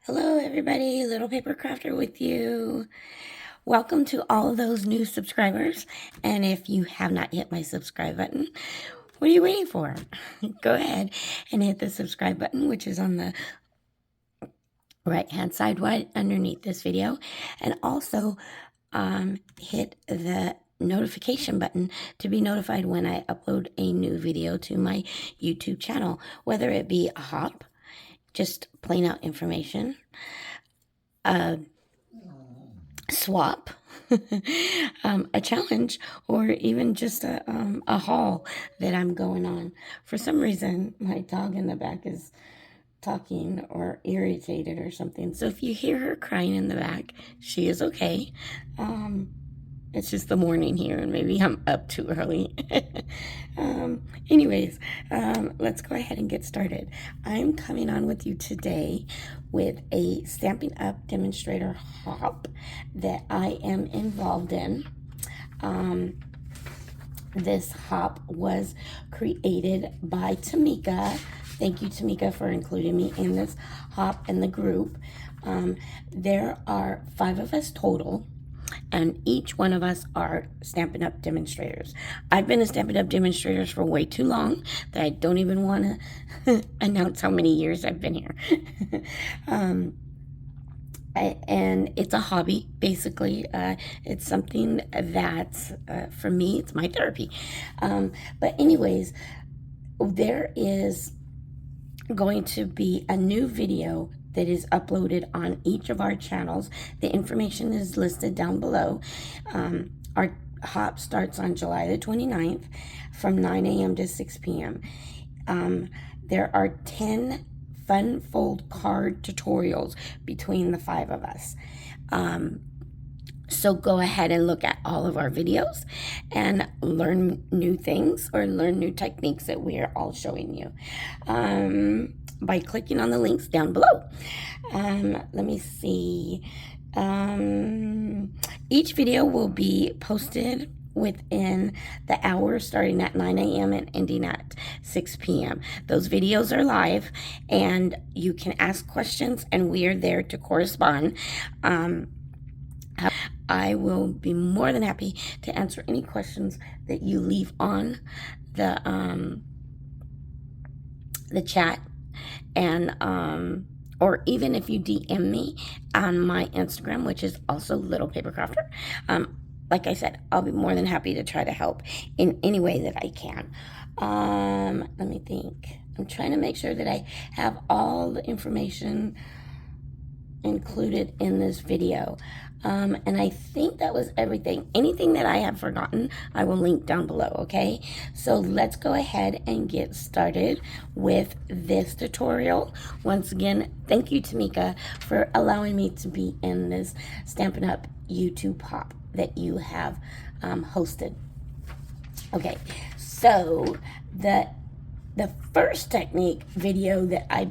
Hello everybody, Little Paper Crafter with you. Welcome to all of those new subscribers. And if you have not hit my subscribe button, what are you waiting for? Go ahead and hit the subscribe button, which is on the right hand side right underneath this video. And also hit the notification button to be notified when I upload a new video to my YouTube channel, whether it be a hop, just plain out information, a swap, a challenge, or even just a haul that I'm going on. For some reason, my dog in the back is talking or irritated or something. So if you hear her crying in the back, she is okay. It's just the morning here, and maybe I'm up too early. Anyways, let's go ahead and get started. I'm coming on with you today with a Stampin' Up! Demonstrator hop that I am involved in. This hop was created by Tamika. Thank you, Tamika, for including me in this hop in the group. There are 5 of us total, and each one of us are Stampin' Up! Demonstrators. I've been a Stampin' Up! Demonstrator for way too long that I don't even want to announce how many years I've been here. And it's a hobby, basically. It's something that, for me, it's my therapy. But anyways, there is going to be a new video that is uploaded on each of our channels. The information is listed down below. Our hop starts on July the 29th from 9 a.m. to 6 p.m. There are 10 fun fold card tutorials between the 5 of us. So go ahead and look at all of our videos and learn new things or learn new techniques that we are all showing you by clicking on the links down below. Let me see. Each video will be posted within the hour starting at 9 a.m. and ending at 6 p.m. Those videos are live, and you can ask questions, and we are there to correspond. I will be more than happy to answer any questions that you leave on the chat, and or even if you DM me on my Instagram, which is also Little Paper Crafter. Like I said, I'll be more than happy to try to help in any way that I can. Let me think. I'm trying to make sure that I have all the information included in this video. And I think that was everything. Anything that I have forgotten, I will link down below, okay? So let's go ahead and get started with this tutorial. Once again, thank you, Tamika, for allowing me to be in this Stampin' Up! YouTube hop that you have hosted. Okay, so the first technique video that I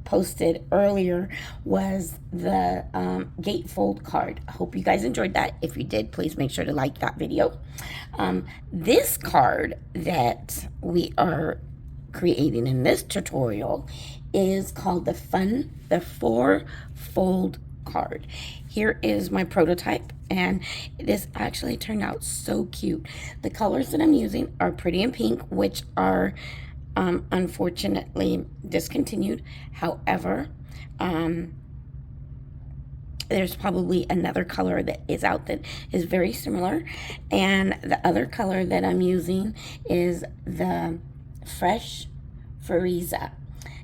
posted earlier was the gatefold card. I hope you guys enjoyed that. If you did, please make sure to like that video. This card that we are creating in this tutorial is called the 4-fold card. Here is my prototype, and this actually turned out so cute. The colors that I'm using are Pretty in Pink, which are unfortunately discontinued. However, there's probably another color that is out that is very similar, and the other color that I'm using is the Fresh Fariza,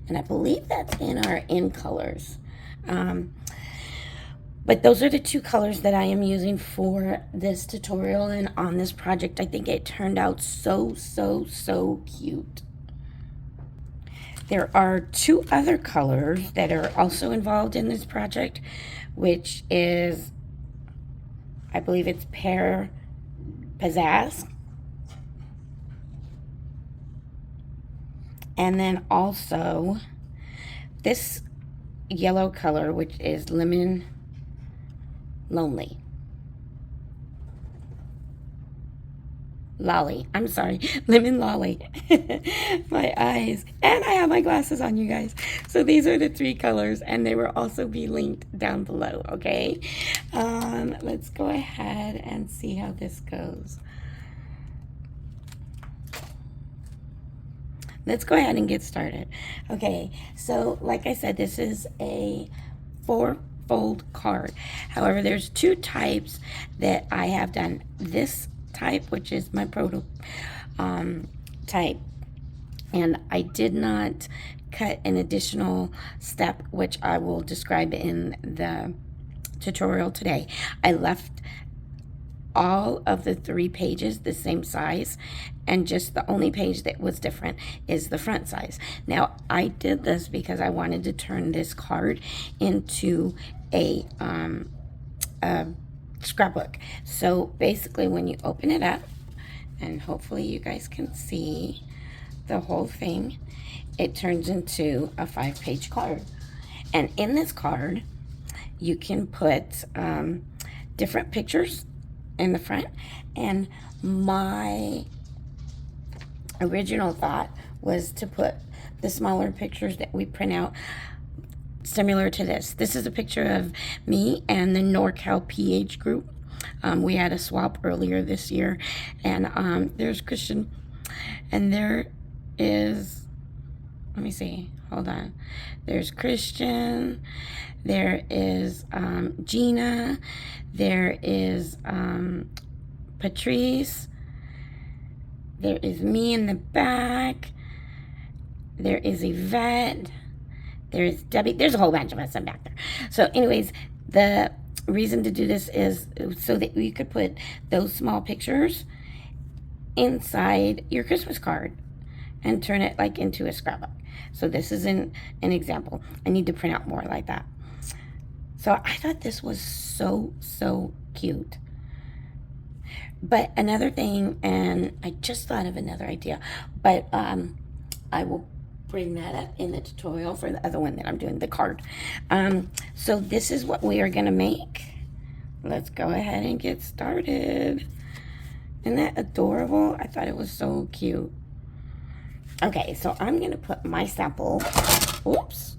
and I believe that's in our in colors. But those are the 2 colors that I am using for this tutorial and on this project. I think it turned out so cute. There are 2 other colors that are also involved in this project, which is, I believe it's Pear Pizzazz, and then also this yellow color, which is Lemon Lonely. lolly. I'm sorry, lemon lolly. My eyes. And I have my glasses on, you guys. So these are the 3 colors, and they will also be linked down below, okay? Let's go ahead and see how this goes. Let's go ahead and get started. Okay, so like I said, this is a 4-fold card. However, there's 2 types that I have done. This type, which is my proto type, and I did not cut an additional step, which I will describe in the tutorial today. I left all of the 3 pages the same size, and just the only page that was different is the front size. Now, I did this because I wanted to turn this card into a scrapbook. So basically, when you open it up, and hopefully you guys can see the whole thing, it turns into a 5-page card. And in this card, you can put different pictures in the front. And my original thought was to put the smaller pictures that we print out similar to this. This is a picture of me and the NorCal PH group. We had a swap earlier this year, and there's Christian, and there is, let me see, hold on. There's Christian, there is Gina, there is Patrice, there is me in the back, there is Yvette, there's Debbie, there's a whole bunch of us in back there. So anyways, the reason to do this is so that you could put those small pictures inside your Christmas card and turn it like into a scrapbook. So this is an example. I need to print out more like that. So I thought this was so cute. But another thing, and I just thought of another idea, but I will bring that up in the tutorial for the other one that I'm doing, the card. So this is what we are gonna make. Let's go ahead and get started. Isn't that adorable? I thought it was so cute. Okay, so I'm gonna put my sample, oops,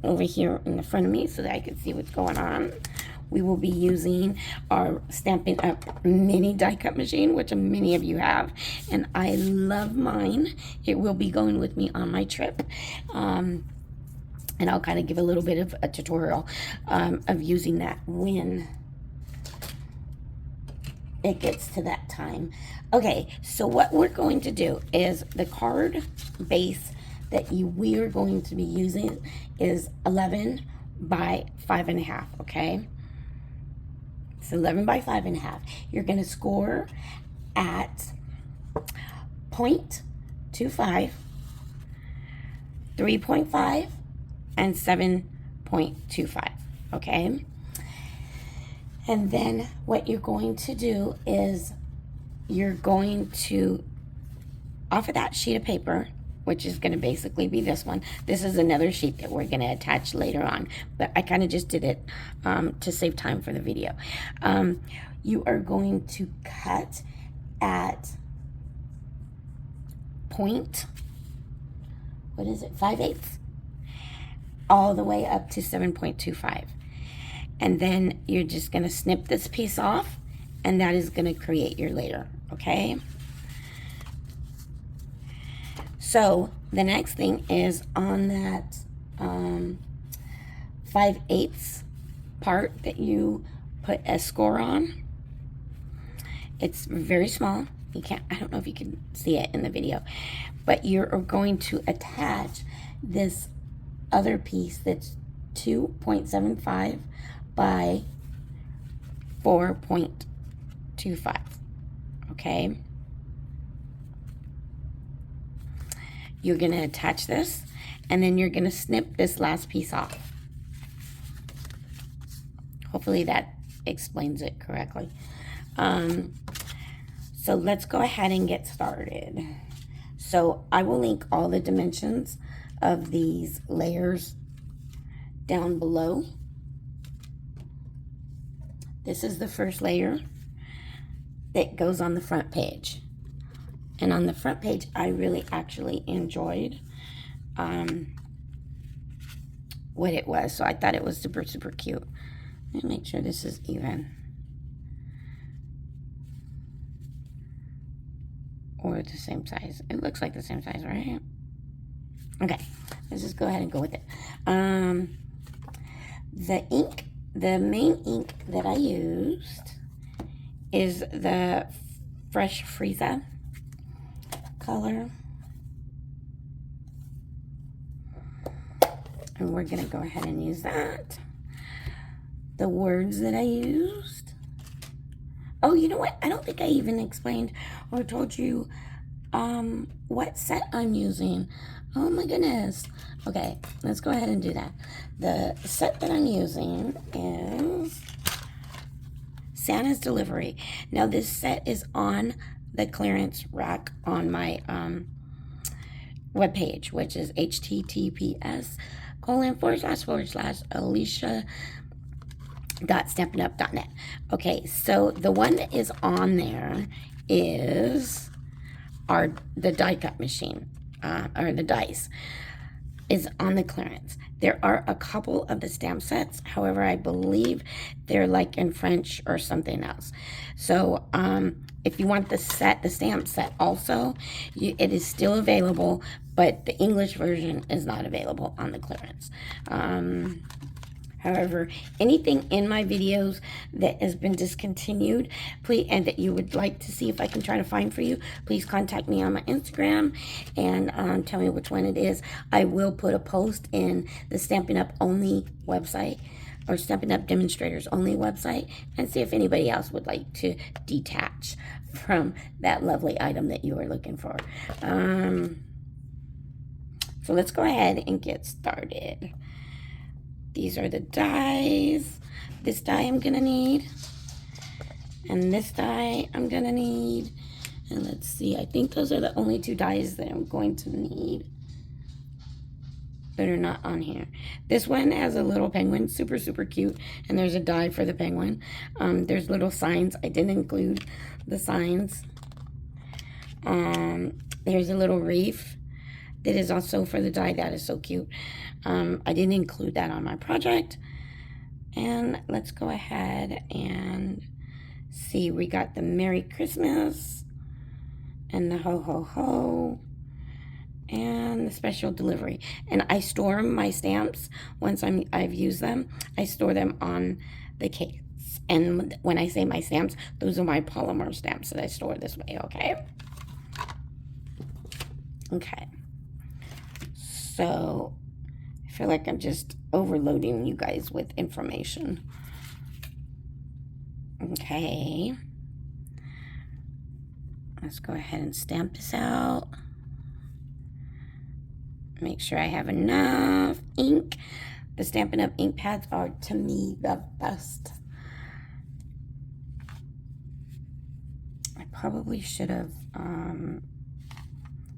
over here in the front of me so that I can see what's going on. We will be using our Stampin' Up! Mini die cut machine, which many of you have, and I love mine. It will be going with me on my trip, and I'll kind of give a little bit of a tutorial of using that when it gets to that time. Okay, so what we're going to do is the card base that we are going to be using is 11 by 5.5, okay? It's 11 by 5.5. You're going to score at 0.25, 3.5, and 7.25, okay? And then what you're going to do is you're going to, off of that sheet of paper, which is going to basically be this one. This is another sheet that we're going to attach later on, but I kind of just did it to save time for the video. You are going to cut at point, what is it, 5/8, all the way up to 7.25. And then you're just going to snip this piece off, and that is going to create your layer, okay? So the next thing is on that 5/8 part that you put a score on. It's very small. You can't, I don't know if you can see it in the video, but you're going to attach this other piece that's 2.75 by 4.25, okay? You're going to attach this, and then you're going to snip this last piece off. Hopefully that explains it correctly. So let's go ahead and get started. So I will link all the dimensions of these layers down below. This is the first layer that goes on the front page. And on the front page, I really actually enjoyed what it was. So I thought it was super, super cute. Let me make sure this is even. Or the same size. It looks like the same size, right? Okay, let's just go ahead and go with it. The ink, the main ink that I used is the Fresh Frieza color. And we're gonna go ahead and use that. The words that I used. Oh, you know what? I don't think I even explained or told you what set I'm using. Oh my goodness. Okay, let's go ahead and do that. The set that I'm using is Santa's Delivery. Now this set is on the clearance rack on my webpage, which is https://alicia.stampinup.net. Okay, so the one that is on there is the die cut machine, or the dice is on the clearance. There are a couple of the stamp sets, however, I believe they're like in French or something else. So if you want the stamp set also, it is still available, but the English version is not available on the clearance. However, anything in my videos that has been discontinued, please, and that you would like to see if I can try to find for you, please contact me on my Instagram and tell me which one it is. I will put a post in the Stampin' Up! Only website, or Stampin' Up! Demonstrators Only website, and see if anybody else would like to detach from that lovely item that you are looking for. So let's go ahead and get started. These are the dies. This die I'm gonna need. And this die I'm gonna need. And let's see, I think those are the only two dies that I'm going to need that are not on here. This one has a little penguin, super, super cute. And there's a die for the penguin. There's little signs. I didn't include the signs. There's a little reef that is also for the die. That is so cute. I didn't include that on my project. And let's go ahead and see. We got the Merry Christmas and the Ho Ho Ho and the Special Delivery. And I store my stamps once I've used them. I store them on the case. And when I say my stamps, those are my polymer stamps that I store this way, okay? Okay. So I feel like I'm just overloading you guys with information. Okay. Let's go ahead and stamp this out. Make sure I have enough ink. The Stampin' Up! Ink pads are, to me, the best. I probably should have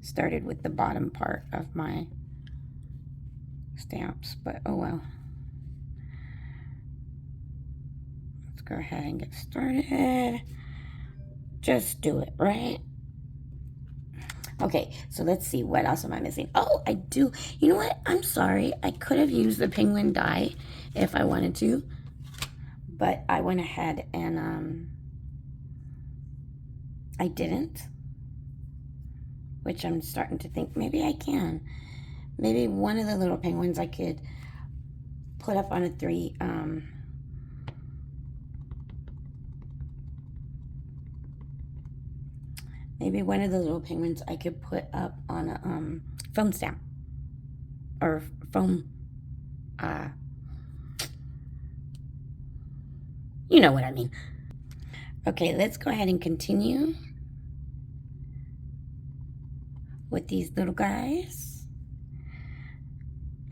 started with the bottom part of my stamps, but oh well. Let's go ahead and get started. Just do it, right? Okay, so let's see, what else am I missing? Oh, I do. You know what? I'm sorry. I could have used the penguin die if I wanted to, but I went ahead and I didn't, which I'm starting to think maybe I can. Maybe one of the little penguins I could put up on a maybe one of the little penguins I could put up on a foam stamp. Or foam, you know what I mean. Okay, let's go ahead and continue with these little guys.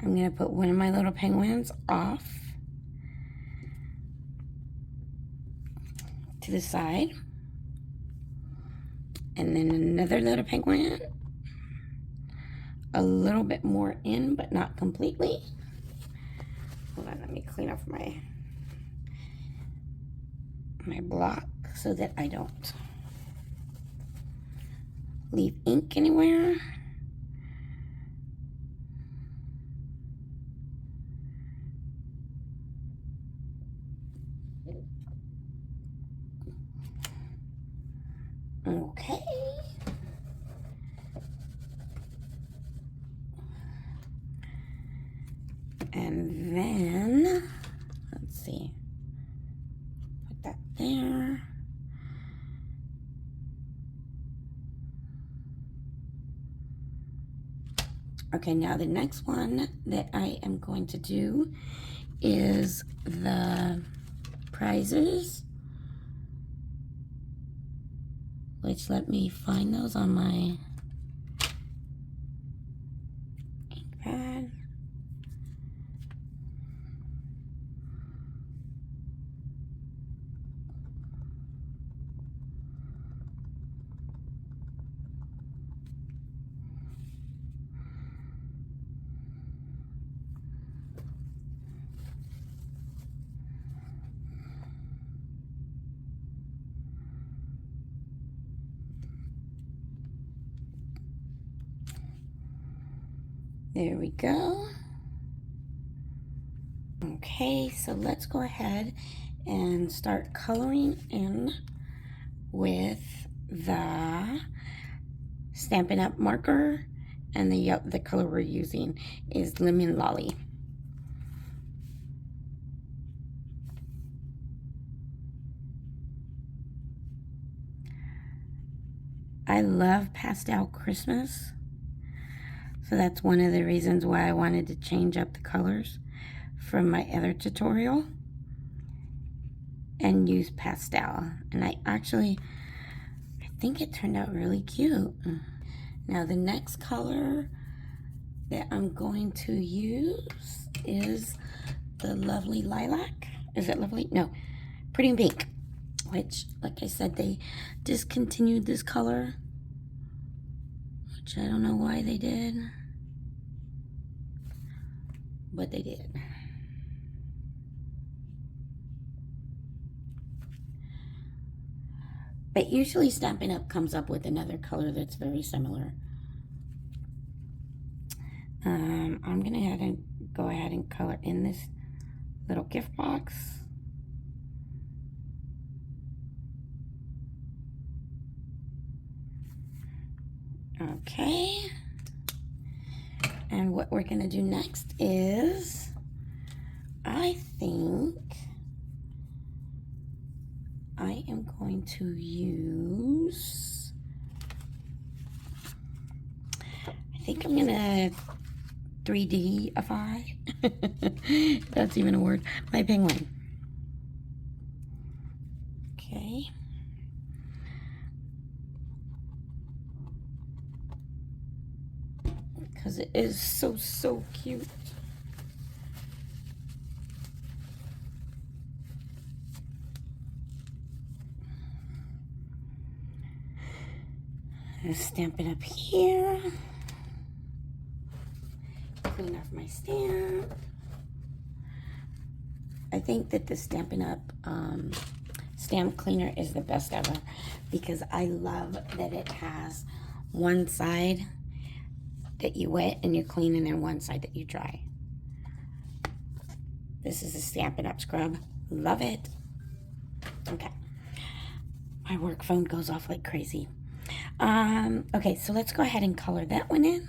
I'm going to put one of my little penguins off to the side. And then another little penguin. A little bit more in, but not completely. Hold on, let me clean off my block so that I don't leave ink anywhere. Okay. And then, let's see, put that there. Okay, now the next one that I am going to do is the prizes, which let me find those on my ink pad. There we go. Okay, so let's go ahead and start coloring in with the Stampin' Up marker, and the color we're using is Lemon Lolly. I love pastel Christmas, so that's one of the reasons why I wanted to change up the colors from my other tutorial and use pastel. And I think it turned out really cute. Now the next color that I'm going to use is the lovely lilac. Is it lovely? No, pretty pink, which, like I said, they discontinued this color, which I don't know why they did, but they did. But usually Stampin' Up comes up with another color that's very similar. I'm gonna go ahead and color in this little gift box. Okay. And what we're gonna do next is, I think I am going to use, I think I'm gonna 3D-ify, if that's even a word, my penguin. Okay. Because it is so cute. I'm gonna stamp it up here. Clean off my stamp. I think that the Stampin' Up stamp cleaner is the best ever, because I love that it has one side that you wet and you clean, and then one side that you dry. This is a Stampin' Up scrub. Love it. Okay. My work phone goes off like crazy. Okay, so let's go ahead and color that one in.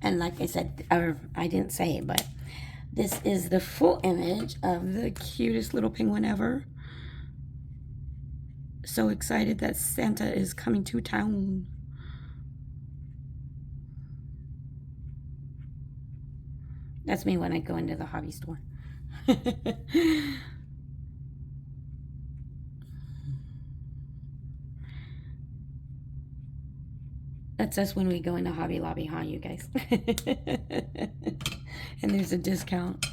And like I said, or I didn't say it, but this is the full image of the cutest little penguin ever. So excited that Santa is coming to town. That's me when I go into the hobby store. That's us when we go into Hobby Lobby, huh, you guys? And there's a discount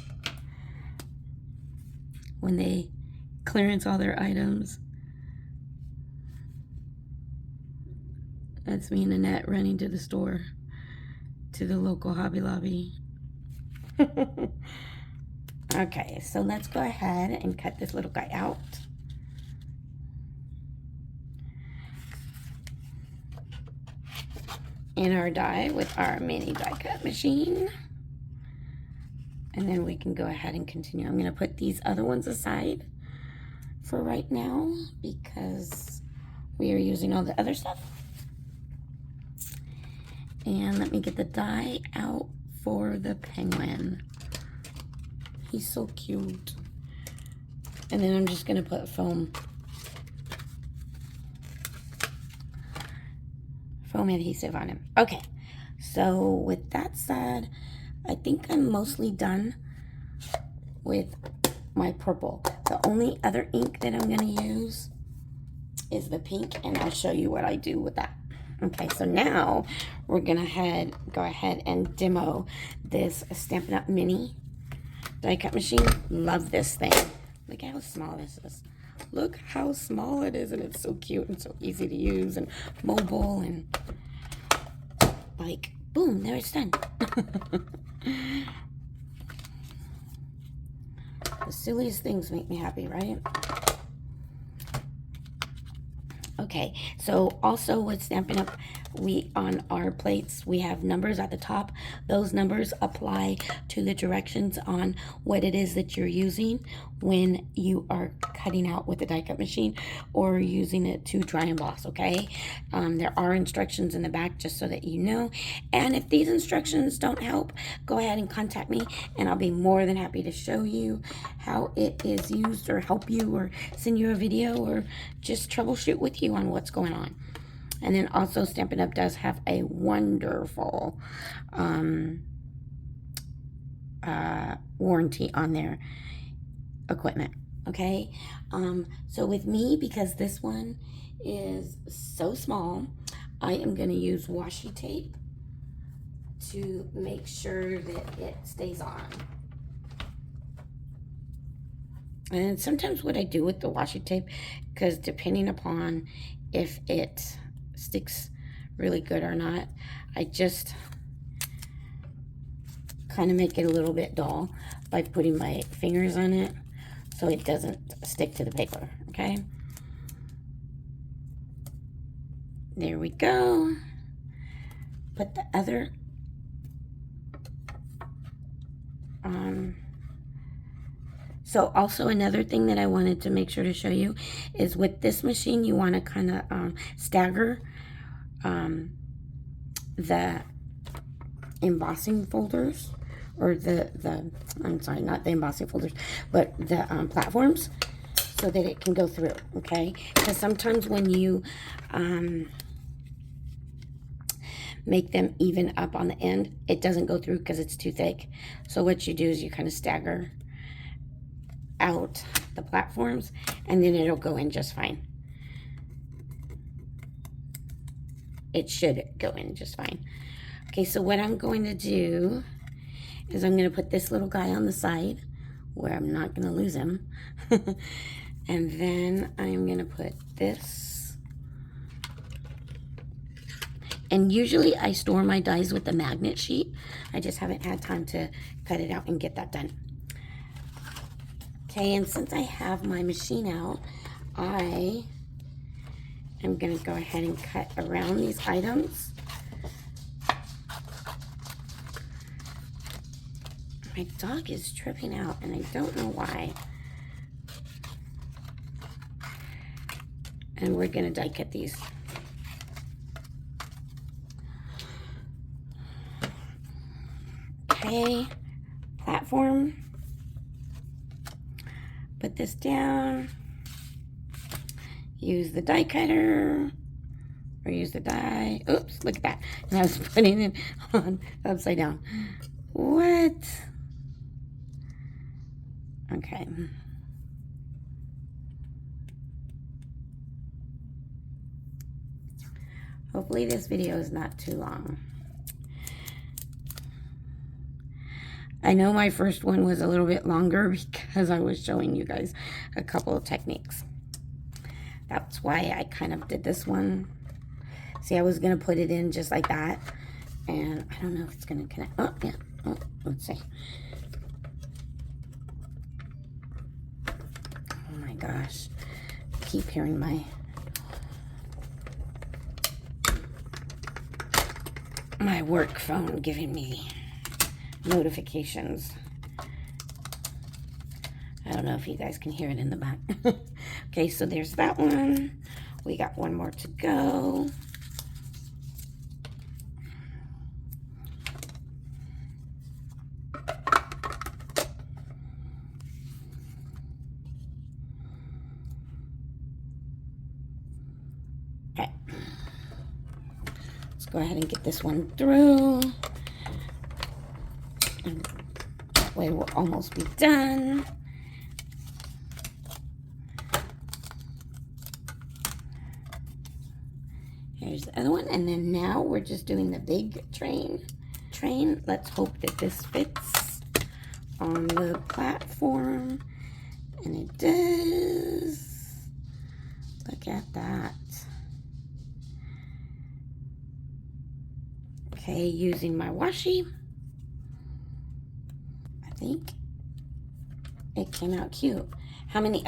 when they clearance all their items. That's me and Annette running to the store, to the local Hobby Lobby. Okay, so let's go ahead and cut this little guy out. in our die with our mini die cut machine. And then we can go ahead and continue. I'm going to put these other ones aside for right now because we are using all the other stuff. And let me get the die out for the penguin. He's so cute. And then I'm just going to put foam adhesive on him. Okay, so with that said, I think I'm mostly done with my purple. The only other ink that I'm going to use is the pink, and I'll show you what I do with that. Okay, so now we're going to go ahead and demo this Stampin' Up! Mini die cut machine. Love this thing. Look how small this is. Look how small it is, and it's so cute and so easy to use and mobile, and like, boom, there it's done. The silliest things make me happy, right? Okay, so also with Stampin' Up, on our plates, we have numbers at the top. Those numbers apply to the directions on what it is that you're using when you are cutting out with the die cut machine or using it to dry emboss, okay? There are instructions in the back just so that you know. And if these instructions don't help, go ahead and contact me and I'll be more than happy to show you how it is used or help you or send you a video or just troubleshoot with you on what's going on. And then also Stampin' Up! Does have a wonderful warranty on their equipment, okay? So with me, because this one is so small, I am going to use washi tape to make sure that it stays on. And sometimes what I do with the washi tape, because depending upon if it sticks really good or not, I just kind of make it a little bit dull by putting my fingers on it so it doesn't stick to the paper, okay? There we go. Put the other so also another thing that I wanted to make sure to show you is with this machine, you want to kind of stagger the embossing folders, or I'm sorry, not the embossing folders, but the platforms, so that it can go through, okay? Because sometimes when you make them even up on the end, it doesn't go through because it's too thick. So what you do is you kind of stagger out the platforms and then it'll go in just fine. It should go in just fine. Okay, so what I'm going to do is I'm going to put this little guy on the side where I'm not going to lose him. And then I'm going to put this. And usually I store my dies with the magnet sheet. I just haven't had time to cut it out and get that done. Okay, and since I have my machine out, I am going to go ahead and cut around these items. My dog is tripping out, and I don't know why. And we're going to die cut these. Okay, platform. Put this down. Use the die cutter. Or use the die. Oops, look at that. And I was putting it on upside down. What? Okay. Hopefully this video is not too long. I know my first one was a little bit longer because I was showing you guys a couple of techniques. That's why I kind of did this one. See, I was going to put it in just like that. And I don't know if it's going to connect. Oh, yeah. Oh, let's see. Oh my gosh. I keep hearing my... my work phone giving me notifications. I don't know if you guys can hear it in the back. Okay, so there's that one. We got one more to go. Okay. Let's go ahead and get this one through. And that way we'll almost be done. Here's the other one, and then now we're just doing the big train. Let's hope that this fits on the platform, and it does. Look at that. Okay, using my washi, I think it came out cute. How many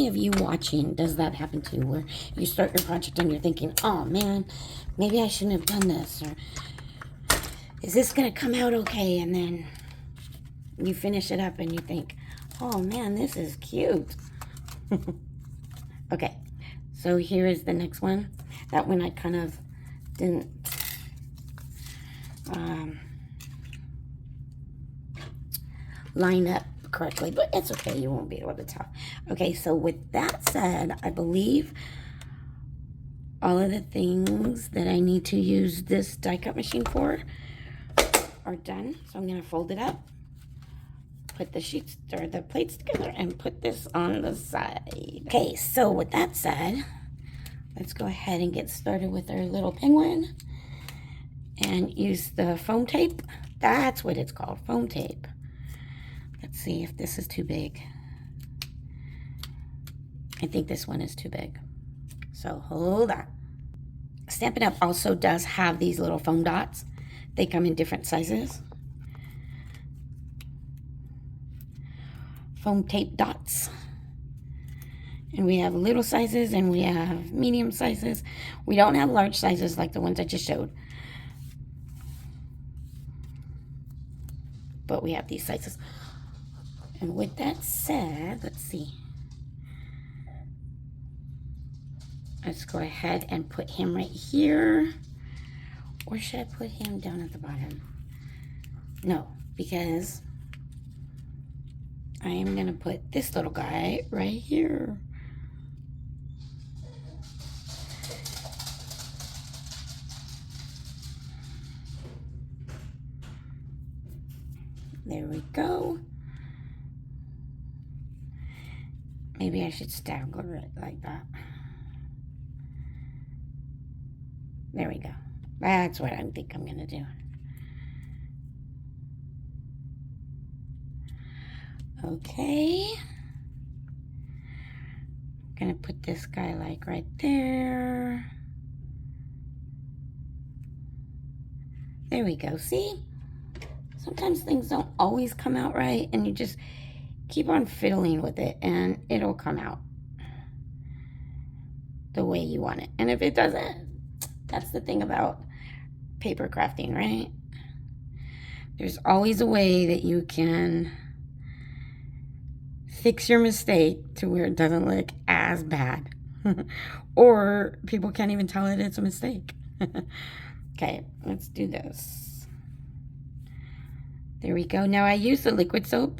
of you watching does that happen to, where you start your project and you're thinking, oh man, maybe I shouldn't have done this, or is this gonna come out okay? And then you finish it up and you think, oh man, this is cute. Okay, so here is the next one. That one I kind of didn't line up correctly, but it's okay, you won't be able to tell. Okay, so with that said, I believe all of the things that I need to use this die cut machine for are done. So I'm going to fold it up, put the sheets or the plates together, and put this on the side. Okay, so with that said, let's go ahead and get started with our little penguin and use the foam tape. That's what it's called, foam tape. Let's see if this is too big. I think this one is too big. So hold on. Stampin' Up! Also does have these little foam dots. They come in different sizes. Foam tape dots. And we have little sizes and we have medium sizes. We don't have large sizes like the ones I just showed. But we have these sizes. And with that said, let's see. Let's go ahead and put him right here. Or should I put him down at the bottom? No, because I am going to put this little guy right here. There we go. Maybe I should stagger it like that. There we go. That's what I think I'm going to do. Okay. I'm going to put this guy like right there. There we go. See? Sometimes things don't always come out right, and you just keep on fiddling with it and it'll come out the way you want it. And if it doesn't, that's the thing about paper crafting, right? There's always a way that you can fix your mistake to where it doesn't look as bad. Or people can't even tell it it's a mistake. Okay, let's do this. There we go. Now I use the liquid glue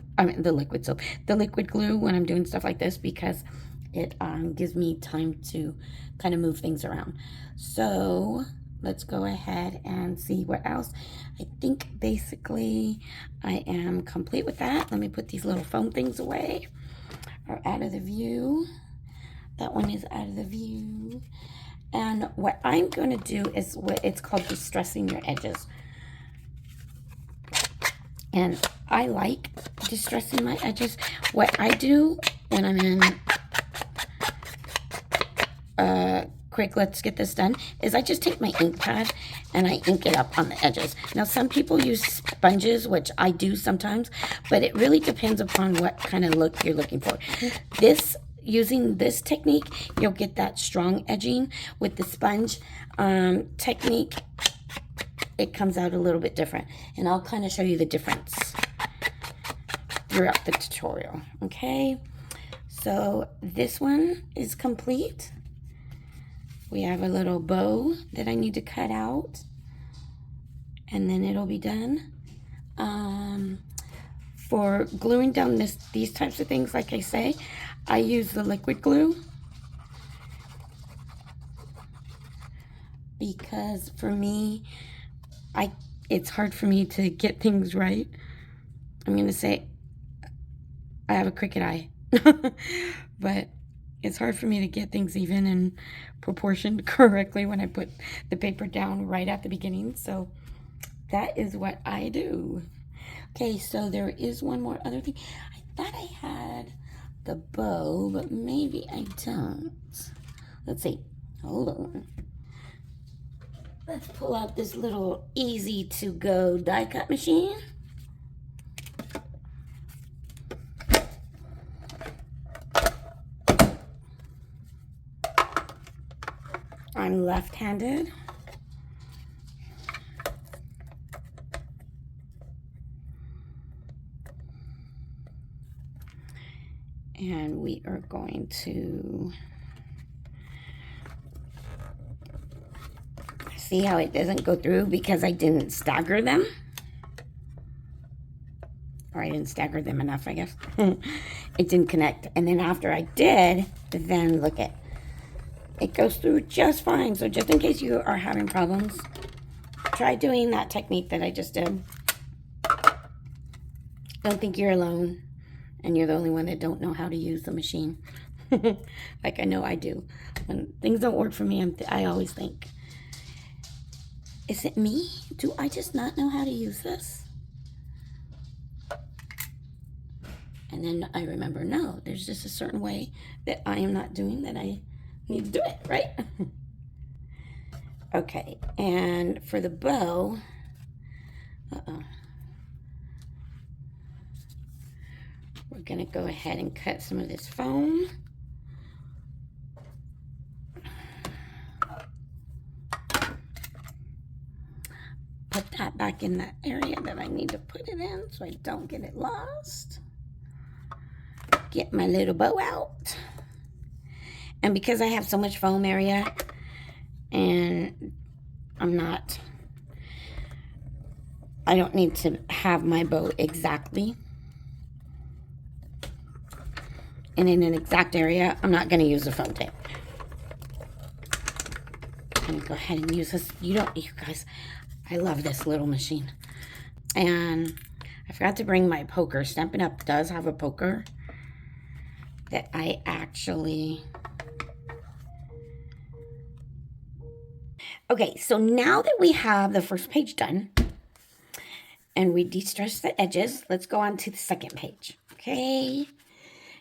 when I'm doing stuff like this because it gives me time to kind of move things around. So let's go ahead and see what else. I think basically I am complete with that. Let me put these little foam things away or out of the view. That one is out of the view. And what I'm going to do is what it's called distressing your edges. And I like distressing my edges. What I do when I'm in quick, let's get this done, is I just take my ink pad and I ink it up on the edges. Now, some people use sponges, which I do sometimes, but it really depends upon what kind of look you're looking for. This using this technique, you'll get that strong edging. With the sponge technique, it comes out a little bit different. And I'll kind of show you the difference throughout the tutorial. Okay, so this one is complete. We have a little bow that I need to cut out, and then it'll be done. For gluing down these types of things, like I say, I use the liquid glue, because for me, it's hard for me to get things right. I'm gonna say I have a crooked eye, but it's hard for me to get things even and proportioned correctly when I put the paper down right at the beginning. So that is what I do. Okay, so there is one more other thing. I thought I had the bow, but maybe I don't. Let's see. Hold on. Let's pull out this little easy-to-go die cut machine. I'm left-handed. And we are going to see how it doesn't go through because I didn't stagger them. Or I didn't stagger them enough, I guess. It didn't connect. And then after I did, then look at it goes through just fine. So just in case you are having problems, try doing that technique that I just did. Don't think you're alone. And you're the only one that don't know how to use the machine. Like I know I do. When things don't work for me, I always think, is it me? Do I just not know how to use this? And then I remember, no, there's just a certain way that I am not doing that I need to do it, right? Okay, and for the bow, we're gonna go ahead and cut some of this foam. Put that back in that area that I need to put it in so I don't get it lost. Get my little bow out. And because I have so much foam area and I don't need to have my bow exactly and in an exact area, I'm not going to use the foam tape. I'm going to go ahead and use this. You guys, I love this little machine. And I forgot to bring my poker. Stampin' Up! Does have a poker that I actually... Okay, so now that we have the first page done and we de-stressed the edges, let's go on to the second page, okay?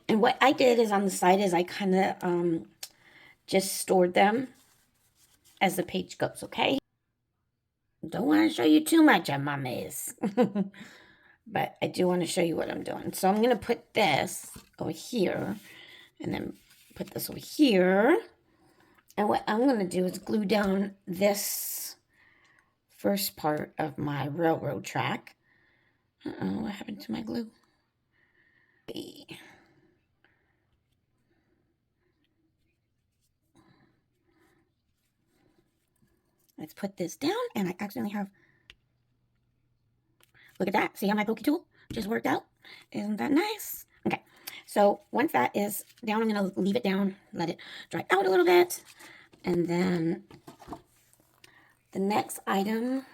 And what I did is on the side is I kind of just stored them as the page goes, okay? Don't want to show you too much of my mess, but I do want to show you what I'm doing. So I'm going to put this over here and then put this over here. And what I'm going to do is glue down this first part of my railroad track. Uh-oh, what happened to my glue? Let's put this down, and I accidentally have... Look at that. See how my pokey tool just worked out? Isn't that nice? Okay, so once that is down, I'm going to leave it down, let it dry out a little bit. And then the next item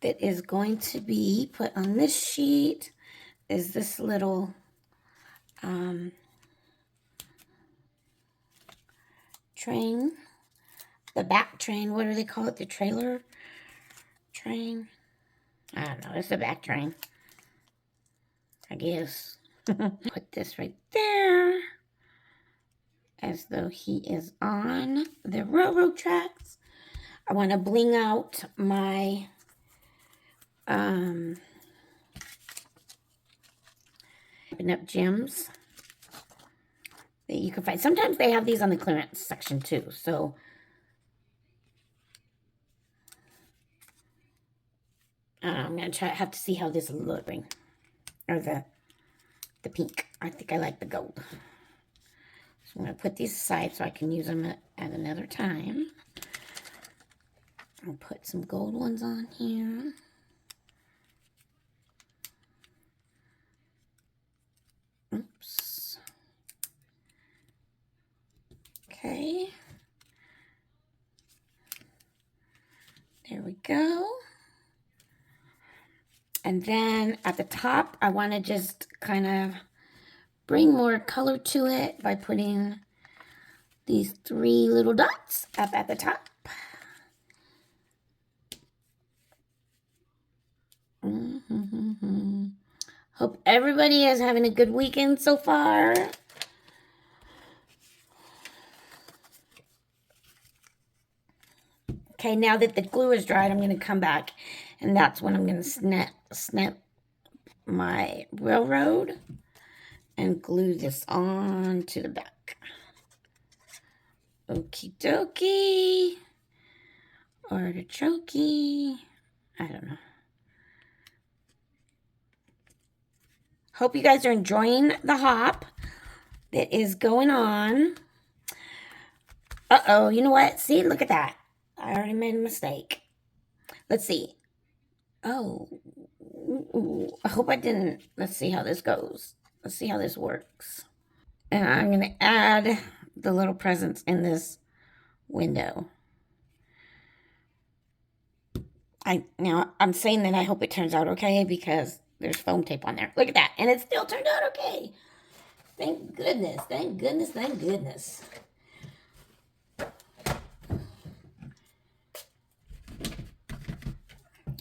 that is going to be put on this sheet is this little train. The back train, what do they call it? The trailer train? I don't know, it's the back train, I guess. Put this right there, as though he is on the railroad tracks. I want to bling out my Stampin' Up! Gems. that you can find. Sometimes they have these on the clearance section too. So I'm going to have to see how this looks. Or the pink. I think I like the gold. So I'm going to put these aside so I can use them at another time. I'll put some gold ones on here. Oops. Okay. There we go. And then at the top, I want to just kind of bring more color to it by putting these 3 little dots up at the top. Hope everybody is having a good weekend so far. Okay, now that the glue is dried, I'm going to come back, and that's when I'm going to snap my railroad and glue this on to the back. Okie dokie. Artichokey. I don't know. Hope you guys are enjoying the hop that is going on. Uh-oh, you know what? See, look at that. I already made a mistake. Let's see. Oh, I hope I didn't. Let's see how this goes. Let's see how this works. And I'm going to add the little presents in this window. Now, I'm saying that I hope it turns out okay because there's foam tape on there. Look at that. And it still turned out okay. Thank goodness. Thank goodness. Thank goodness.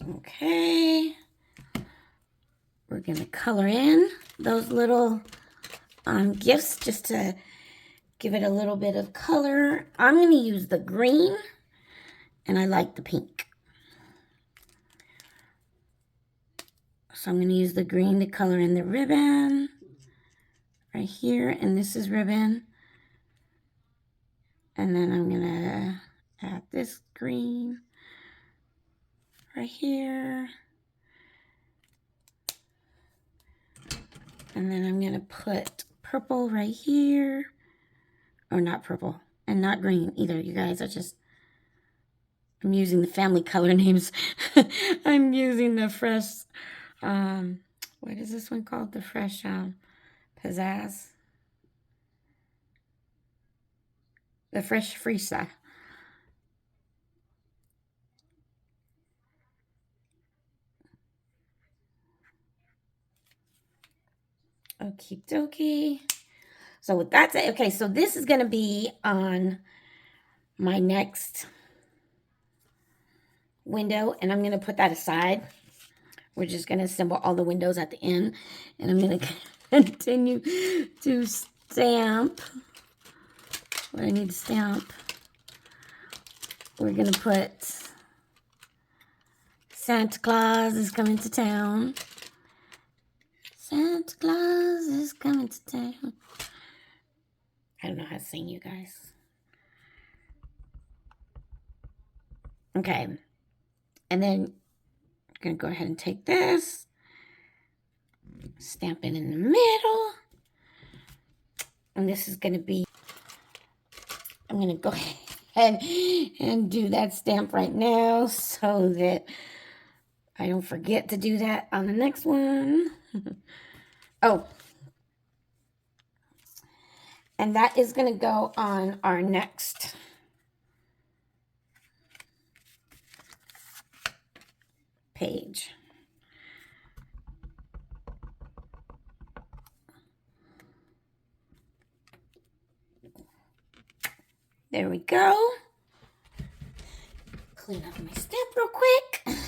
Okay. We're going to color in those little gifts just to give it a little bit of color. I'm going to use the green, and I like the pink. So I'm going to use the green to color in the ribbon right here, and this is ribbon. And then I'm going to add this green right here. And then I'm going to put purple right here. Or not purple. And not green either, you guys. I'm using the family color names. I'm using the fresh, what is this one called? The fresh pizzazz. The fresh frisa. Okie dokie. So with that said, okay, so this is going to be on my next window, and I'm going to put that aside. We're just going to assemble all the windows at the end, and I'm going to continue to stamp what I need to stamp. We're going to put Santa Claus is coming to town. Santa Claus is coming to town. I don't know how to sing, you guys. Okay. And then I'm going to go ahead and take this. Stamp it in the middle. And this is going to be... I'm going to go ahead and do that stamp right now so that I don't forget to do that on the next one. Oh. And that is going to go on our next page. There we go. Clean up my stamp real quick.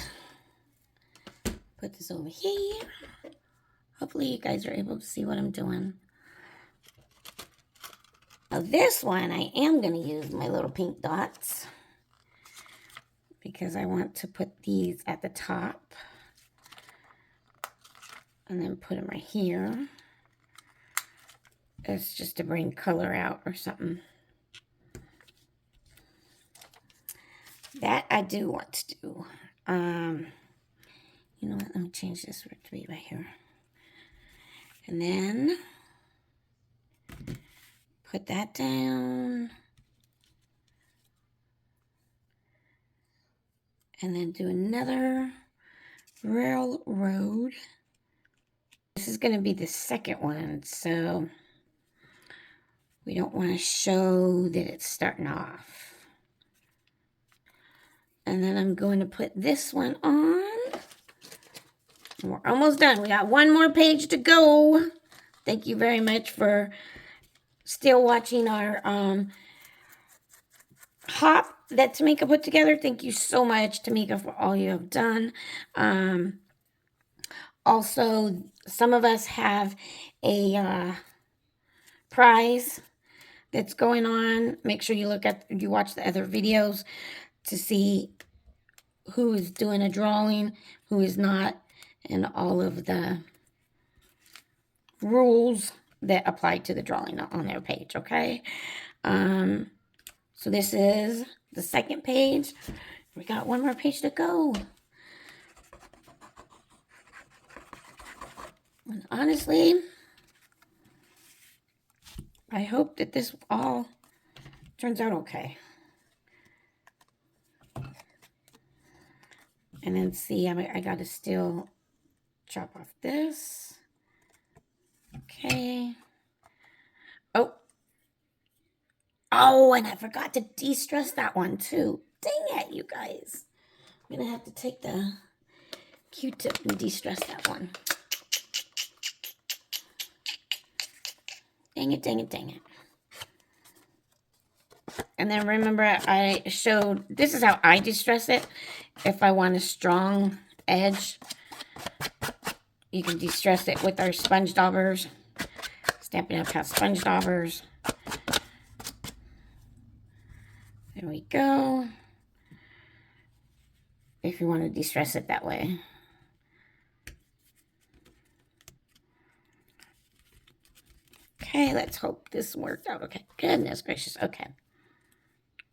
Put this over here. Hopefully you guys are able to see what I'm doing. Now this one, I am going to use my little pink dots because I want to put these at the top and then put them right here It's just to bring color out or something. That I do want to do. You know what? Let me change this to be right here. And then put that down. And then do another railroad. This is going to be the second one, so we don't want to show that it's starting off. And then I'm going to put this one on. We're almost done. We got one more page to go. Thank you very much for still watching our hop that Tamika put together. Thank you so much, Tamika, for all you have done. Also, some of us have a prize that's going on. Make sure you watch the other videos to see who is doing a drawing, who is not, and all of the rules that apply to the drawing on their page, okay? So this is the second page. We got one more page to go. And honestly, I hope that this all turns out okay. And then see, I got to still chop off this. Okay. Oh, and I forgot to de-stress that one too. Dang it, you guys. I'm going to have to take the Q-tip and de-stress that one. Dang it, dang it, dang it. And then remember I showed, this is how I de-stress it. If I want a strong edge, you can de-stress it with our sponge daubers. Stampin' Up! Has sponge daubers. There we go. If you want to de-stress it that way. Okay, let's hope this worked out. Okay, goodness gracious. Okay.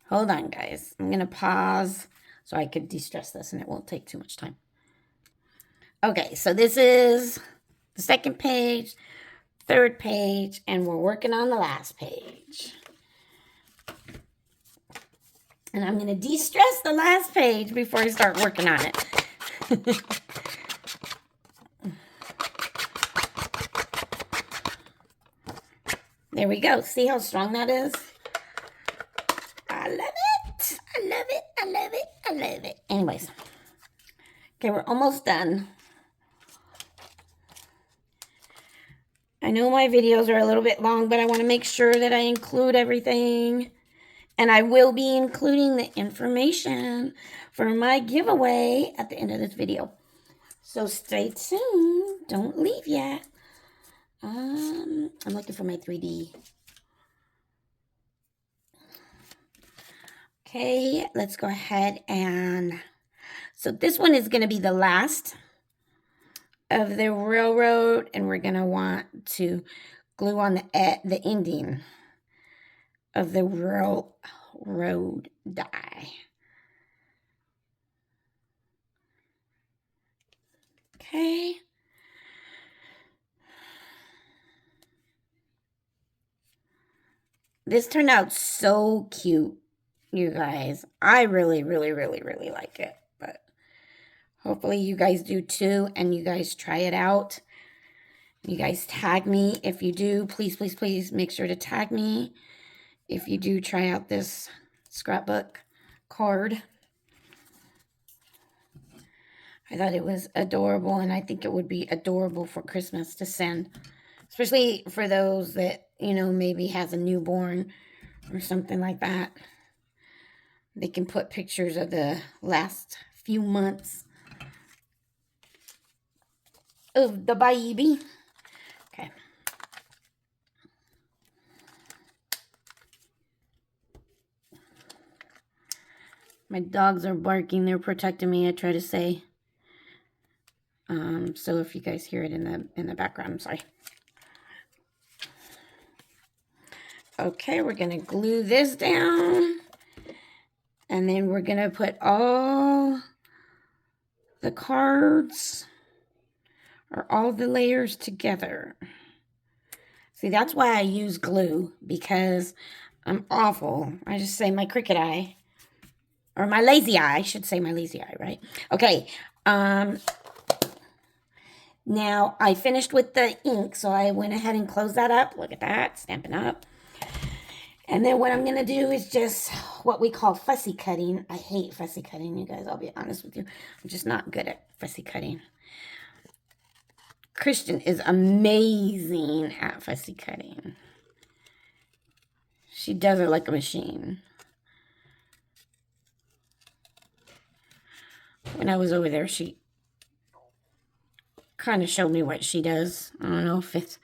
Hold on, guys. I'm going to pause so I could de-stress this and it won't take too much time. Okay, so this is the second page, third page, and we're working on the last page. And I'm going to de-stress the last page before I start working on it. There we go. See how strong that is? I love it. I love it. I love it. I love it. Anyways. Okay, we're almost done. I know my videos are a little bit long, but I want to make sure that I include everything. And I will be including the information for my giveaway at the end of this video. So stay tuned. Don't leave yet. I'm looking for my 3D. Okay, let's go ahead and... So this one is going to be the last of the railroad. And we're going to want to glue on the ending of the railroad die. Okay. This turned out so cute, you guys. I really, really, really, really like it. But hopefully you guys do too, and you guys try it out. You guys tag me if you do. Please, please, please make sure to tag me if you do try out this scrapbook card. I thought it was adorable, and I think it would be adorable for Christmas to send. Especially for those that, you know, maybe has a newborn or something like that. They can put pictures of the last few months of the baby. Okay. My dogs are barking. They're protecting me, I try to say. So if you guys hear it in the background, I'm sorry. Okay, we're going to glue this down. And then we're going to put all the cards or all the layers together. See, that's why I use glue, because I'm awful. I just say my crooked eye. Or my lazy eye. I should say my lazy eye, right? Okay. Now, I finished with the ink, so I went ahead and closed that up. Look at that. Stampin' Up. And then what I'm going to do is just what we call fussy cutting. I hate fussy cutting, you guys. I'll be honest with you. I'm just not good at fussy cutting. Christian is amazing at fussy cutting. She does it like a machine. When I was over there, she kind of showed me what she does. I don't know if it's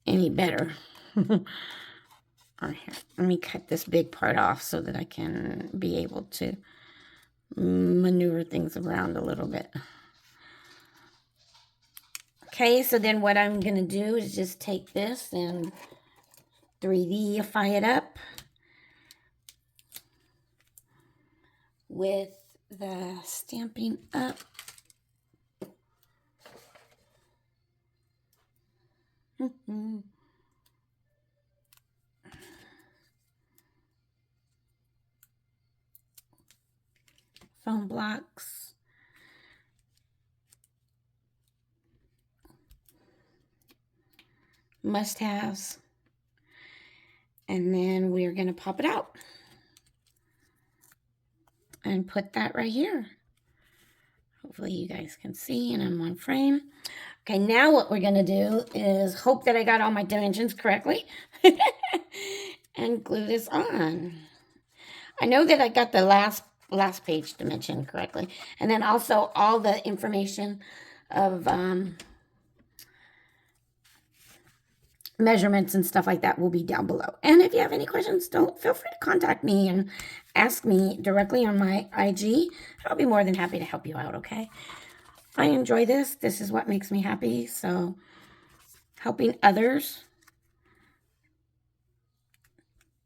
any better. All right, here. Let me cut this big part off so that I can be able to maneuver things around a little bit. Okay, so then what I'm going to do is just take this and 3D-ify it up with the Stampin' Up. Foam blocks. Must-haves. And then we're going to pop it out and put that right here. Hopefully you guys can see and I'm on frame. Okay, now what we're going to do is hope that I got all my dimensions correctly and glue this on. I know that I got the last page dimension correctly. And then also all the information of measurements and stuff like that will be down below. And if you have any questions, feel free to contact me and ask me directly on my IG. I'll be more than happy to help you out, okay? I enjoy this. This is what makes me happy. So helping others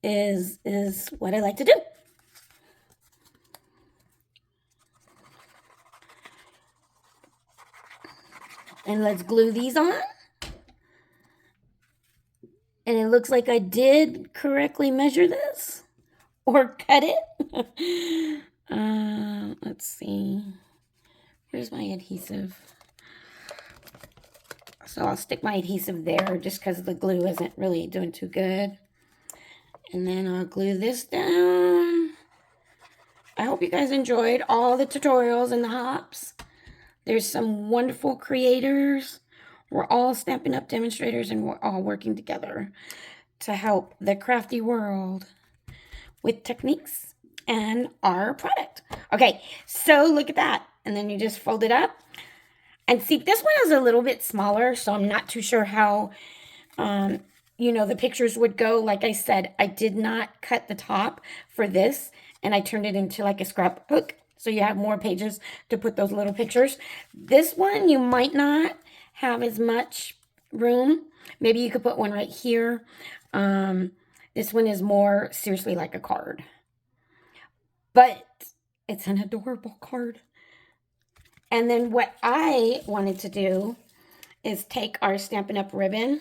is what I like to do. And let's glue these on. And it looks like I did correctly measure this or cut it. Let's see. Here's my adhesive. So I'll stick my adhesive there just because the glue isn't really doing too good. And then I'll glue this down. I hope you guys enjoyed all the tutorials and the hops. There's some wonderful creators. We're all Stampin' Up! Demonstrators, and we're all working together to help the crafty world with techniques and our product. Okay, so look at that. And then you just fold it up. And see, this one is a little bit smaller, so I'm not too sure how, you know, the pictures would go. Like I said, I did not cut the top for this, and I turned it into like a scrapbook. So you have more pages to put those little pictures. This one, you might not have as much room. Maybe you could put one right here. This one is more seriously like a card. But it's an adorable card. And then what I wanted to do is take our Stampin' Up! Ribbon,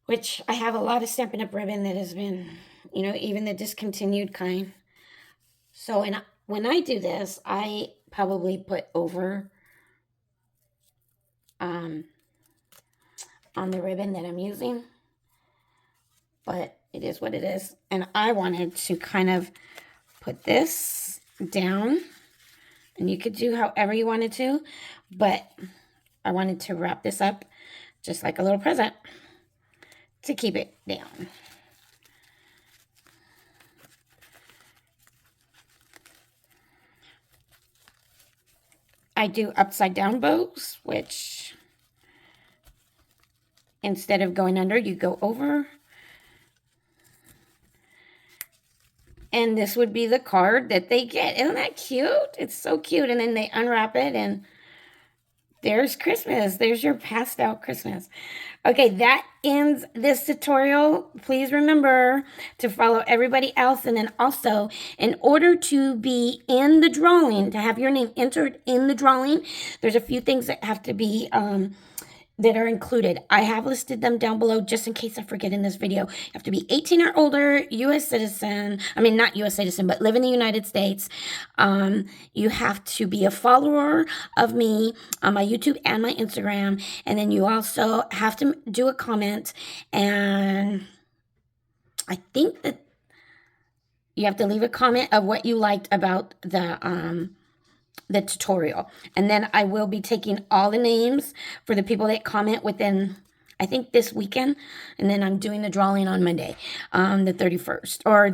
which I have a lot of Stampin' Up! Ribbon that has been, you know, even the discontinued kind. So when I do this, I probably put over on the ribbon that I'm using. But it is what it is. And I wanted to kind of put this down. And you could do however you wanted to. But I wanted to wrap this up just like a little present to keep it down. I do upside down bows, which instead of going under, you go over. And this would be the card that they get. Isn't that cute? It's so cute. And then they unwrap it and there's Christmas. There's your pastel Christmas. Okay, that ends this tutorial. Please remember to follow everybody else. And then also, in order to be in the drawing, to have your name entered in the drawing, there's a few things that have to be that are included. I have listed them down below just in case I forget in this video. You have to be 18 or older, U.S. citizen. I mean, not U.S. citizen, but live in the United States. You have to be a follower of me on my YouTube and my Instagram. And then you also have to do a comment. And I think that you have to leave a comment of what you liked about the tutorial. And then I will be taking all the names for the people that comment within, I think, this weekend. And then I'm doing the drawing on Monday, the 31st. Or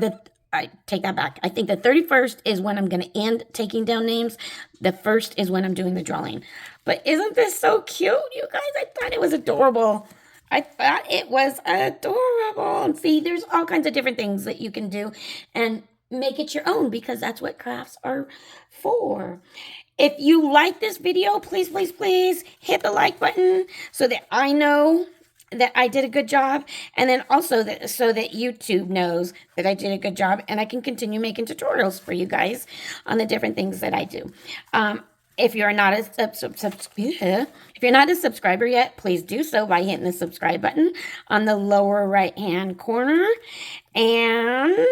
I take that back. I think the 31st is when I'm going to end taking down names. The 1st is when I'm doing the drawing. But isn't this so cute, you guys? I thought it was adorable. I thought it was adorable. And see, there's all kinds of different things that you can do. And make it your own, because that's what crafts are for. If you like this video, please, please, please hit the like button so that I know that I did a good job, and then also so that YouTube knows that I did a good job, and I can continue making tutorials for you guys on the different things that I do. If you're not a subscriber yet, please do so by hitting the subscribe button on the lower right hand corner, and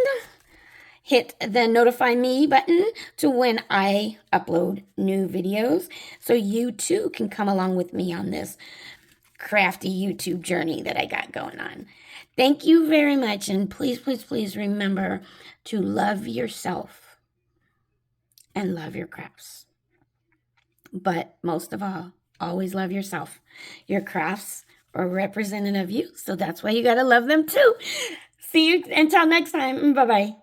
hit the notify me button to when I upload new videos, so you too can come along with me on this crafty YouTube journey that I got going on. Thank you very much, and please, please, please remember to love yourself and love your crafts. But most of all, always love yourself. Your crafts are representative of you, so that's why you got to love them too. See you until next time. Bye-bye.